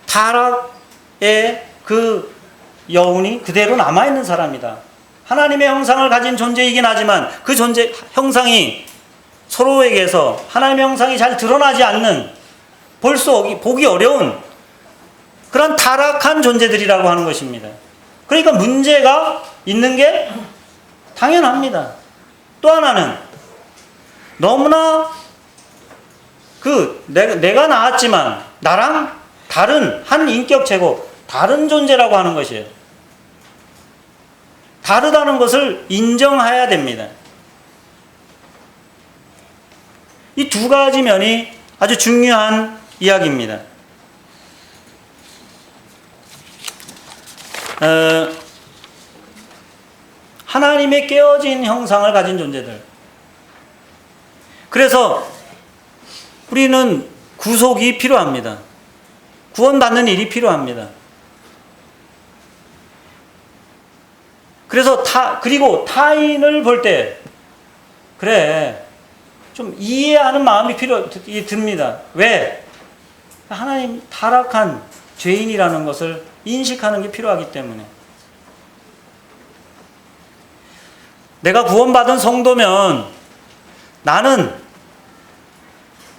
타락의 그 여운이 그대로 남아있는 사람이다. 하나님의 형상을 가진 존재이긴 하지만 그 형상이 서로에게서 하나님의 형상이 잘 드러나지 않는, 보기 어려운 그런 타락한 존재들이라고 하는 것입니다. 그러니까 문제가 있는 게 당연합니다. 또 하나는 너무나 내가 나았지만 나랑 다른 한 인격체고 다른 존재라고 하는 것이에요. 다르다는 것을 인정해야 됩니다. 이 두 가지 면이 아주 중요한 이야기입니다. 하나님의 깨어진 형상을 가진 존재들. 그래서 우리는 구속이 필요합니다. 구원받는 일이 필요합니다. 그래서 그리고 타인을 볼 때, 좀 이해하는 마음이 듭니다. 왜? 하나님 타락한 죄인이라는 것을 인식하는 게 필요하기 때문에. 내가 구원받은 성도면 나는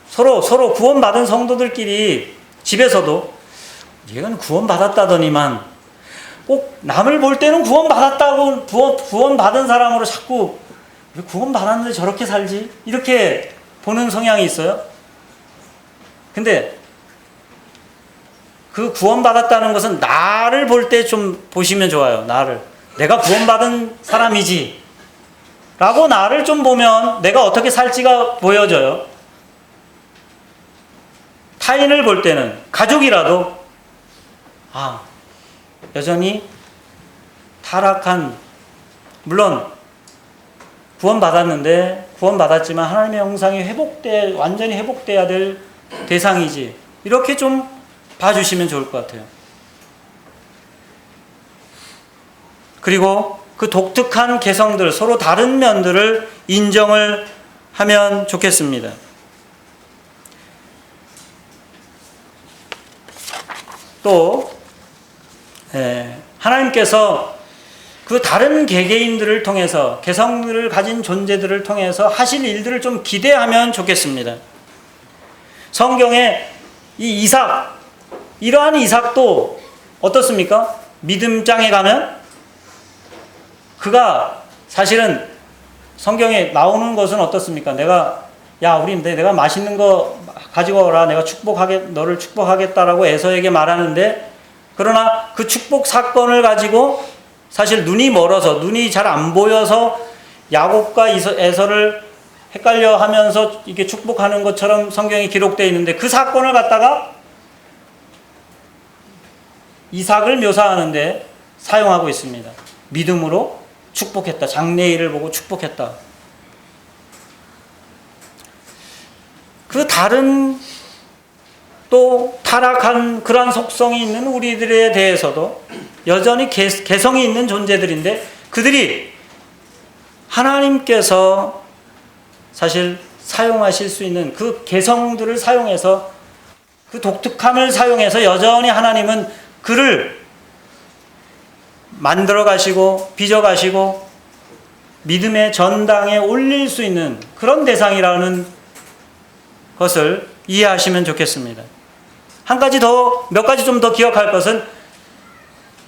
서로 구원받은 성도들끼리 집에서도 얘는 구원받았다더니만 꼭 남을 볼 때는 구원받은 사람으로 자꾸 왜 구원받았는데 저렇게 살지? 이렇게 보는 성향이 있어요. 근데 그 구원받았다는 것은 나를 볼 때 좀 보시면 좋아요. 내가 구원받은 사람이지 라고 나를 좀 보면 내가 어떻게 살지가 보여져요. 타인을 볼 때는, 가족이라도 여전히 타락한, 물론 구원받았지만 하나님의 형상이 완전히 회복돼야 될 대상이지, 이렇게 좀 봐주시면 좋을 것 같아요. 그리고 그 독특한 개성들, 서로 다른 면들을 인정을 하면 좋겠습니다. 또 하나님께서 그 다른 개개인들을 통해서, 개성을 가진 존재들을 통해서 하실 일들을 좀 기대하면 좋겠습니다. 성경에 이 이삭, 이러한 이삭도 어떻습니까? 믿음장에 가면 그가 사실은 성경에 나오는 것은 어떻습니까? 내가 맛있는 거 가지고 오라. 내가 너를 축복하겠다라고 에서에게 말하는데, 그러나 그 축복 사건을 가지고 사실 눈이 멀어서, 눈이 잘 안 보여서 야곱과 에서를 헷갈려 하면서 이게 축복하는 것처럼 성경에 기록되어 있는데, 그 사건을 갖다가 이삭을 묘사하는데 사용하고 있습니다. 믿음으로 축복했다. 장래일을 보고 축복했다. 그 다른 또 타락한 그러한 속성이 있는 우리들에 대해서도 여전히 개성이 있는 존재들인데, 그들이 하나님께서 사실 사용하실 수 있는 그 개성들을 사용해서, 그 독특함을 사용해서 여전히 하나님은 그를 만들어 가시고 빚어 가시고 믿음의 전당에 올릴 수 있는 그런 대상이라는 것을 이해하시면 좋겠습니다. 몇 가지 좀 더 기억할 것은,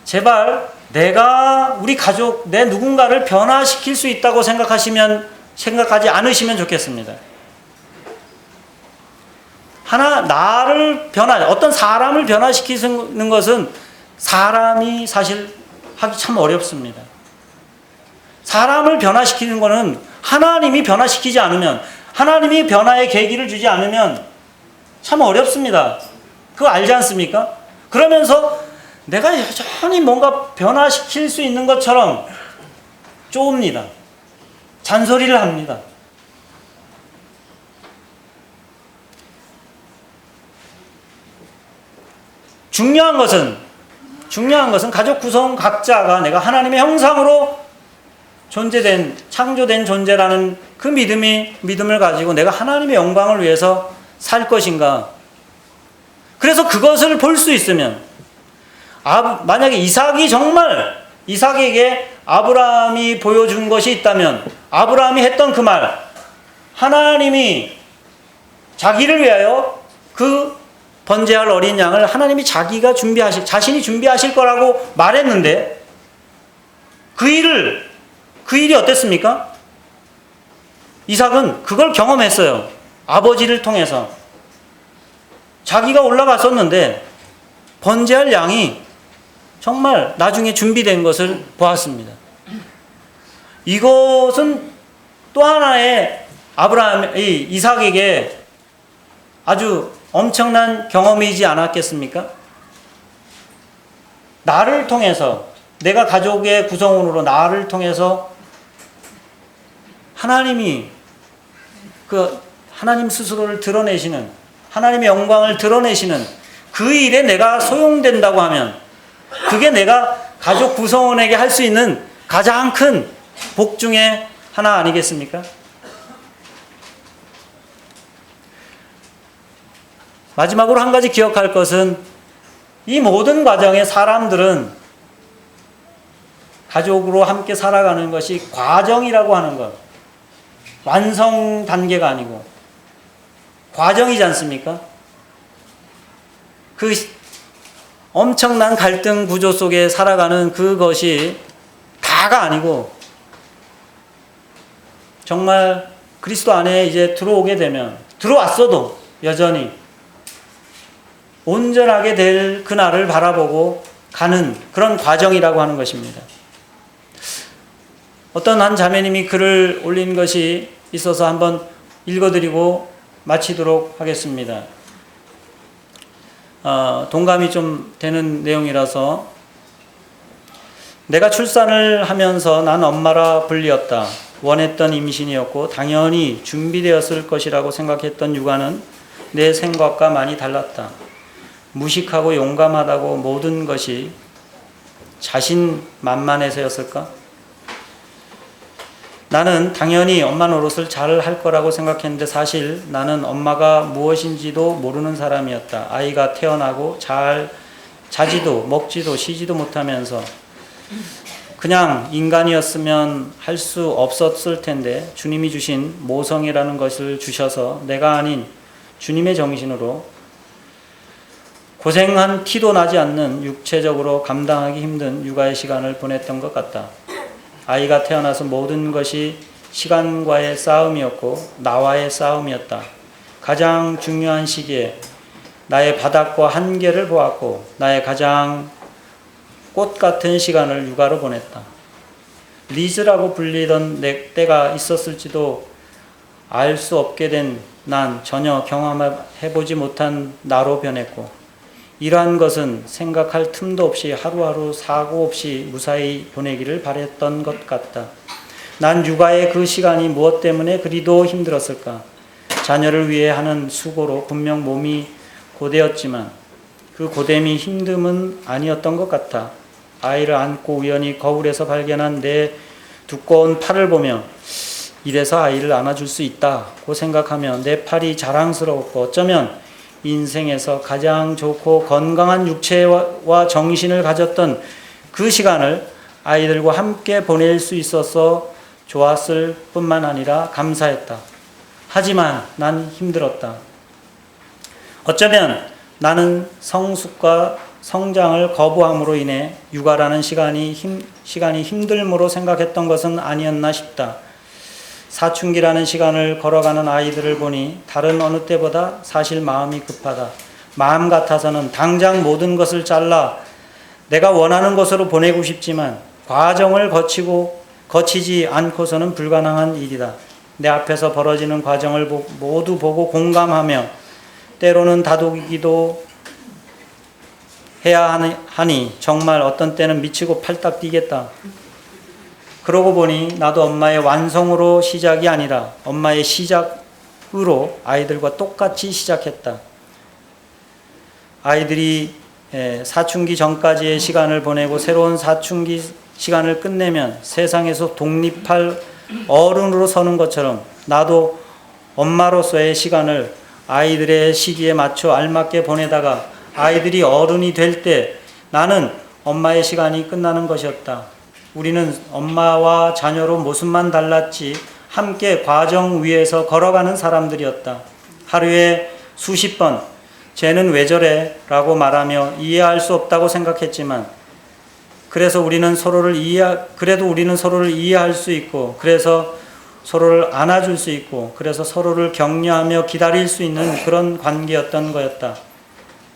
제발 우리 가족, 내 누군가를 변화시킬 수 있다고 생각하지 않으시면 좋겠습니다. 어떤 사람을 변화시키는 것은 사람이 사실 하기 참 어렵습니다. 사람을 변화시키는 것은 하나님이 변화시키지 않으면, 하나님이 변화의 계기를 주지 않으면 참 어렵습니다. 그거 알지 않습니까? 그러면서 내가 여전히 뭔가 변화시킬 수 있는 것처럼 쪼읍니다. 잔소리를 합니다. 중요한 것은 가족 구성 각자가 내가 하나님의 형상으로 창조된 존재라는 그 믿음을 가지고 내가 하나님의 영광을 위해서 살 것인가. 그래서 그것을 볼 수 있으면, 만약에 이삭에게 아브라함이 보여준 것이 있다면, 아브라함이 했던 그 말, 하나님이 자기를 위하여 그 번제할 어린 양을 하나님이 자신이 준비하실 거라고 말했는데, 그 일이 어땠습니까? 이삭은 그걸 경험했어요. 아버지를 통해서. 자기가 올라갔었는데 번제할 양이 정말 나중에 준비된 것을 보았습니다. 이것은 또 하나의 이삭에게 아주 엄청난 경험이지 않았겠습니까? 나를 통해서, 내가 가족의 구성원으로 나를 통해서 하나님 스스로를 드러내시는, 하나님의 영광을 드러내시는 그 일에 내가 소용된다고 하면, 그게 내가 가족 구성원에게 할 수 있는 가장 큰 복 중에 하나 아니겠습니까? 마지막으로 한 가지 기억할 것은, 이 모든 과정에 사람들은 가족으로 함께 살아가는 것이 과정이라고 하는 것, 완성 단계가 아니고 과정이지 않습니까? 그 엄청난 갈등 구조 속에 살아가는 그것이 다가 아니고, 정말 그리스도 안에 이제 들어오게 되면, 들어왔어도 여전히 온전하게 될 그날을 바라보고 가는 그런 과정이라고 하는 것입니다. 어떤 한 자매님이 글을 올린 것이 있어서 한번 읽어드리고 마치도록 하겠습니다. 동감이 좀 되는 내용이라서, 내가 출산을 하면서 난 엄마라 불리었다. 원했던 임신이었고 당연히 준비되었을 것이라고 생각했던 육아는 내 생각과 많이 달랐다. 무식하고 용감하다고 모든 것이 자신만만해서였을까? 나는 당연히 엄마 노릇을 잘 할 거라고 생각했는데 사실 나는 엄마가 무엇인지도 모르는 사람이었다. 아이가 태어나고 잘 자지도 먹지도 쉬지도 못하면서 그냥 인간이었으면 할 수 없었을 텐데 주님이 주신 모성이라는 것을 주셔서 내가 아닌 주님의 정신으로 고생한 티도 나지 않는 육체적으로 감당하기 힘든 육아의 시간을 보냈던 것 같다. 아이가 태어나서 모든 것이 시간과의 싸움이었고 나와의 싸움이었다. 가장 중요한 시기에 나의 바닥과 한계를 보았고 나의 가장 꽃 같은 시간을 육아로 보냈다. 리즈라고 불리던 때가 있었을지도 알 수 없게 된 난 전혀 경험해보지 못한 나로 변했고 이러한 것은 생각할 틈도 없이 하루하루 사고 없이 무사히 보내기를 바랬던 것 같다. 난 육아의 그 시간이 무엇 때문에 그리도 힘들었을까? 자녀를 위해 하는 수고로 분명 몸이 고되었지만 그 고됨이 힘듦은 아니었던 것 같아. 아이를 안고 우연히 거울에서 발견한 내 두꺼운 팔을 보며 이래서 아이를 안아줄 수 있다고 생각하며 내 팔이 자랑스러웠고 어쩌면 인생에서 가장 좋고 건강한 육체와 정신을 가졌던 그 시간을 아이들과 함께 보낼 수 있어서 좋았을 뿐만 아니라 감사했다. 하지만 난 힘들었다. 어쩌면 나는 성숙과 성장을 거부함으로 인해 육아라는 시간이 힘들므로 생각했던 것은 아니었나 싶다. 사춘기라는 시간을 걸어가는 아이들을 보니 다른 어느 때보다 사실 마음이 급하다. 마음 같아서는 당장 모든 것을 잘라 내가 원하는 곳으로 보내고 싶지만 과정을 거치지 않고서는 불가능한 일이다. 내 앞에서 벌어지는 과정을 모두 보고 공감하며 때로는 다독이기도 해야 하니 정말 어떤 때는 미치고 팔딱 뛰겠다. 그러고 보니 나도 엄마의 완성으로 시작이 아니라 엄마의 시작으로 아이들과 똑같이 시작했다. 아이들이 사춘기 전까지의 시간을 보내고 새로운 사춘기 시간을 끝내면 세상에서 독립할 어른으로 서는 것처럼 나도 엄마로서의 시간을 아이들의 시기에 맞춰 알맞게 보내다가 아이들이 어른이 될 때 나는 엄마의 시간이 끝나는 것이었다. 우리는 엄마와 자녀로 모습만 달랐지 함께 과정 위에서 걸어가는 사람들이었다. 하루에 수십 번 쟤는 왜 저래? 라고 말하며 이해할 수 없다고 생각했지만 그래도 우리는 서로를 이해할 수 있고 그래서 서로를 안아줄 수 있고 그래서 서로를 격려하며 기다릴 수 있는 그런 관계였던 거였다.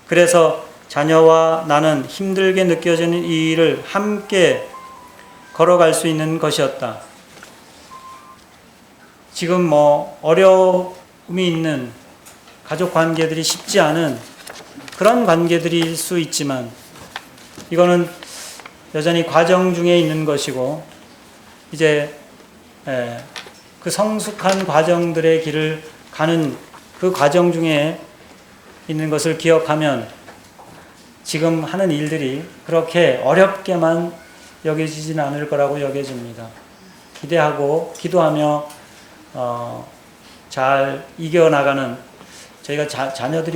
그래서 자녀와 나는 힘들게 느껴지는 이 일을 함께 걸어갈 수 있는 것이었다. 지금 어려움이 있는 가족 관계들이 쉽지 않은 그런 관계들일 수 있지만 이거는 여전히 과정 중에 있는 것이고 이제 그 성숙한 과정들의 길을 가는 그 과정 중에 있는 것을 기억하면 지금 하는 일들이 그렇게 어렵게만 여겨지진 않을 거라고 여겨집니다. 기대하고 기도하며 잘 이겨나가는 저희가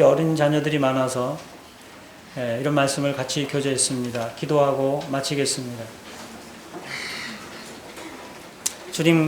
어린 자녀들이 많아서 이런 말씀을 같이 교제했습니다. 기도하고 마치겠습니다. 주님